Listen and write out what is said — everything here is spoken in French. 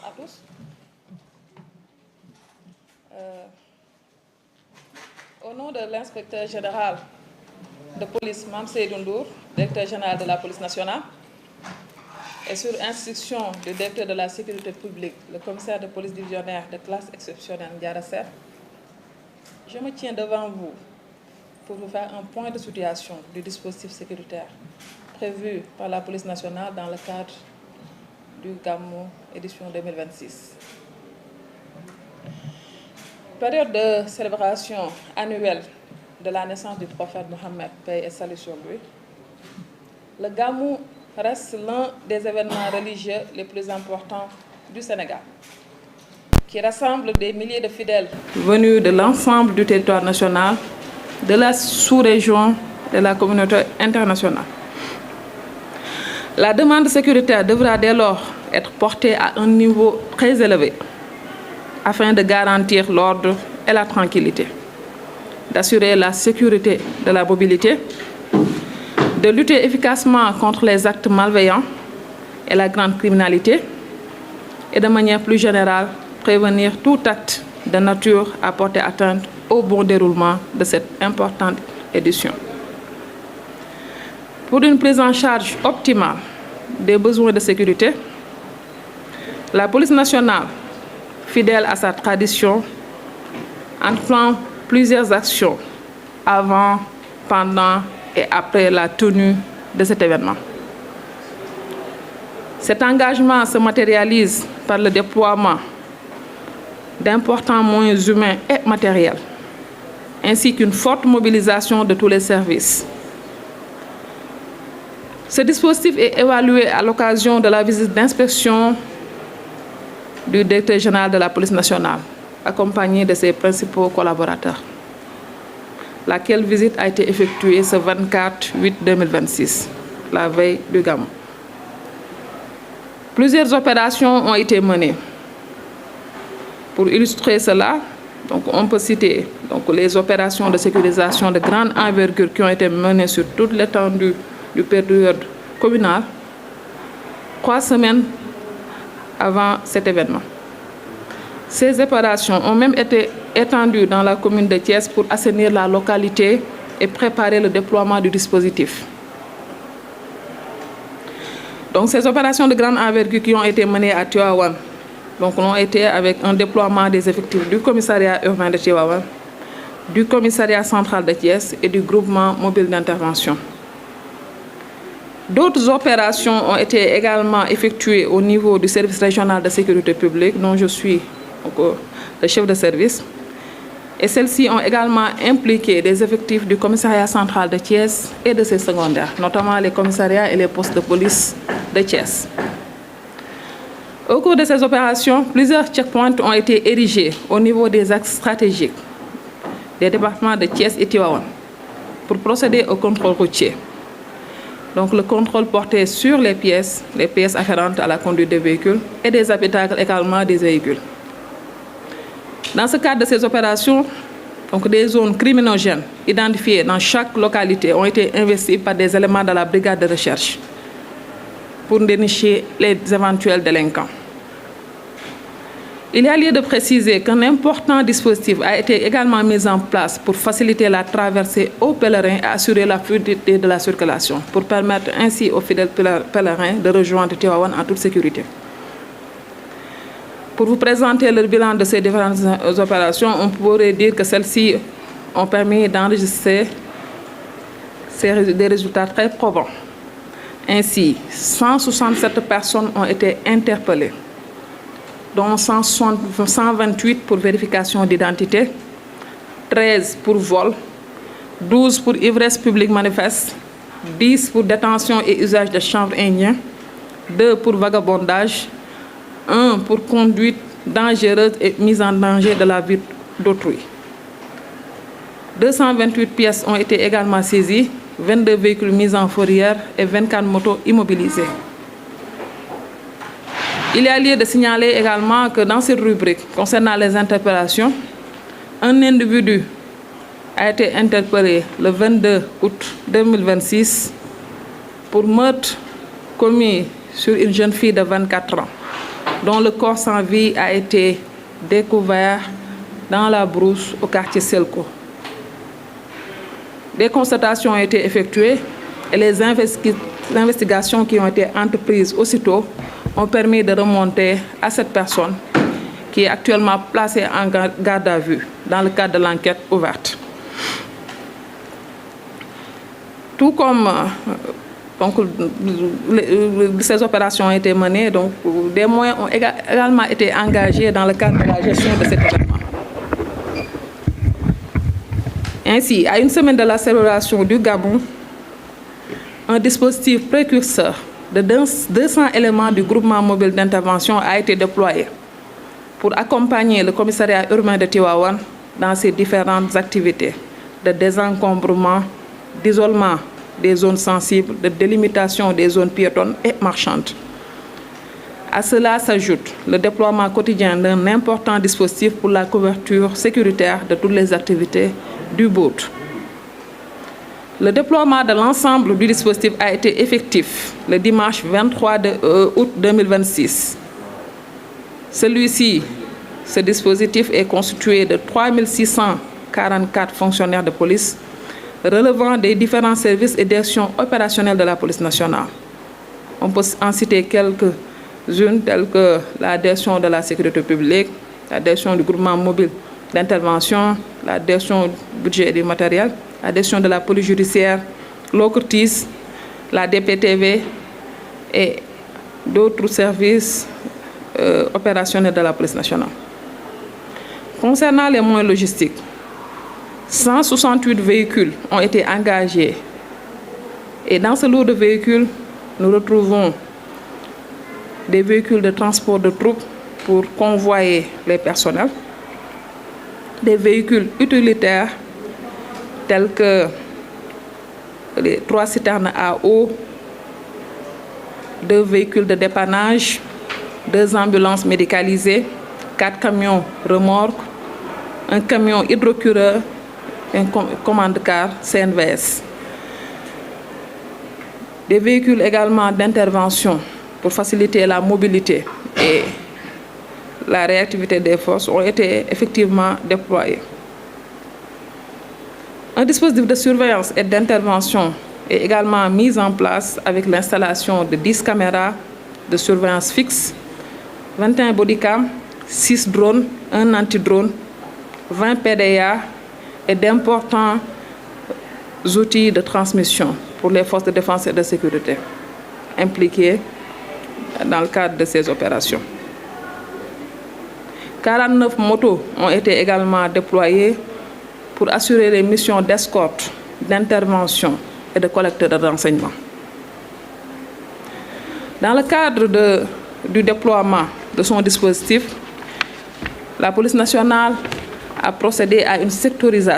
à tous. Au nom de l'inspecteur général de police, Mame Seydou Ndour, directeur général de la police nationale, et sur instruction du directeur de la sécurité publique, le commissaire de police divisionnaire de classe exceptionnelle Ndiara Serre, je me tiens devant vous pour vous faire un point de situation du dispositif sécuritaire prévu par la police nationale dans le cadre du Gamou édition 2026. Période de célébration annuelle de la naissance du prophète Mohammed, paix et salut sur lui, le Gamou reste l'un des événements religieux les plus importants du Sénégal, qui rassemble des milliers de fidèles venus de l'ensemble du territoire national, de la sous-région et de la communauté internationale. La demande sécuritaire devra dès lors être portée à un niveau très élevé afin de garantir l'ordre et la tranquillité, d'assurer la sécurité de la mobilité, de lutter efficacement contre les actes malveillants et la grande criminalité et de manière plus générale prévenir tout acte de nature à porter atteinte au bon déroulement de cette importante édition. Pour une prise en charge optimale des besoins de sécurité, la police nationale, fidèle à sa tradition, entreprend plusieurs actions avant, pendant et après la tenue de cet événement. Cet engagement se matérialise par le déploiement d'importants moyens humains et matériels, ainsi qu'une forte mobilisation de tous les services. Ce dispositif est évalué à l'occasion de la visite d'inspection du directeur général de la police nationale, accompagné de ses principaux collaborateurs. Laquelle visite a été effectuée ce 24/8/2026, la veille du Gamou. Plusieurs opérations ont été menées. Pour illustrer cela, on peut citer les opérations de sécurisation de grande envergure qui ont été menées sur toute l'étendue du période communal, 3 semaines avant cet événement. Ces opérations ont même été étendues dans la commune de Thiès pour assainir la localité et préparer le déploiement du dispositif. Donc, ces opérations de grande envergure qui ont été menées à Tivaouane ont été avec un déploiement des effectifs du commissariat urbain de Tivaouane, du commissariat central de Thiès et du groupement mobile d'intervention. D'autres opérations ont été également effectuées au niveau du service régional de sécurité publique, dont je suis le chef de service. Et celles-ci ont également impliqué des effectifs du commissariat central de Thiès et de ses secondaires, notamment les commissariats et les postes de police de Thiès. Au cours de ces opérations, plusieurs checkpoints ont été érigés au niveau des axes stratégiques des départements de Thiès et Tivaouane pour procéder au contrôle routier. Donc le contrôle portait sur les pièces afférentes à la conduite des véhicules et des habitacles également des véhicules. Dans ce cadre de ces opérations, des zones criminogènes identifiées dans chaque localité ont été investies par des éléments de la brigade de recherche pour dénicher les éventuels délinquants. Il y a lieu de préciser qu'un important dispositif a été également mis en place pour faciliter la traversée aux pèlerins et assurer la fluidité de la circulation, pour permettre ainsi aux fidèles pèlerins de rejoindre Tivaouane en toute sécurité. Pour vous présenter le bilan de ces différentes opérations, on pourrait dire que celles-ci ont permis d'enregistrer des résultats très probants. Ainsi, 167 personnes ont été interpellées, dont 128 pour vérification d'identité, 13 pour vol, 12 pour ivresse publique manifeste, 10 pour détention et usage de chanvre indien, 2 pour vagabondage, 1 pour conduite dangereuse et mise en danger de la vie d'autrui. 228 pièces ont été également saisies, 22 véhicules mis en fourrière et 24 motos immobilisées. Il y a lieu de signaler également que dans cette rubrique concernant les interpellations, un individu a été interpellé le 22 août 2026 pour meurtre commis sur une jeune fille de 24 ans dont le corps sans vie a été découvert dans la brousse au quartier Selko. Des constatations ont été effectuées et les investigations qui ont été entreprises aussitôt ont permis de remonter à cette personne qui est actuellement placée en garde à vue dans le cadre de l'enquête ouverte. Tout comme ces opérations ont été menées, donc des moyens ont également été engagés dans le cadre de la gestion de cet événement. Ainsi, à une semaine de la célébration du Gabon, un dispositif précurseur de 200 éléments du groupement mobile d'intervention a été déployé pour accompagner le commissariat urbain de Tivaouane dans ses différentes activités de désencombrement, d'isolement des zones sensibles, de délimitation des zones piétonnes et marchandes. À cela s'ajoute le déploiement quotidien d'un important dispositif pour la couverture sécuritaire de toutes les activités du BOUT. Le déploiement de l'ensemble du dispositif a été effectif le dimanche 23 août 2026. Ce dispositif est constitué de 3644 fonctionnaires de police relevant des différents services et directions opérationnelles de la police nationale. On peut en citer quelques-unes telles que la direction de la sécurité publique, la direction du groupement mobile d'intervention, la direction du budget et du matériel, la direction de la police judiciaire, l'OCRTIS, la DPTV et d'autres services opérationnels de la police nationale. Concernant les moyens logistiques, 168 véhicules ont été engagés et dans ce lot de véhicules, nous retrouvons des véhicules de transport de troupes pour convoyer les personnels, des véhicules utilitaires tels que les 3 citernes à eau, 2 véhicules de dépannage, 2 ambulances médicalisées, 4 camions remorques, un camion hydrocureur et un commande-car CNVS. Des véhicules également d'intervention pour faciliter la mobilité et la réactivité des forces ont été effectivement déployés. Un dispositif de surveillance et d'intervention est également mis en place avec l'installation de 10 caméras de surveillance fixe, 21 bodycams, 6 drones, 1 anti-drone, 20 PDA et d'importants outils de transmission pour les forces de défense et de sécurité impliquées dans le cadre de ces opérations. 49 motos ont été également déployées pour assurer les missions d'escorte, d'intervention et de collecte de renseignements. Dans le cadre du déploiement de son dispositif, la police nationale a procédé à une sectorisation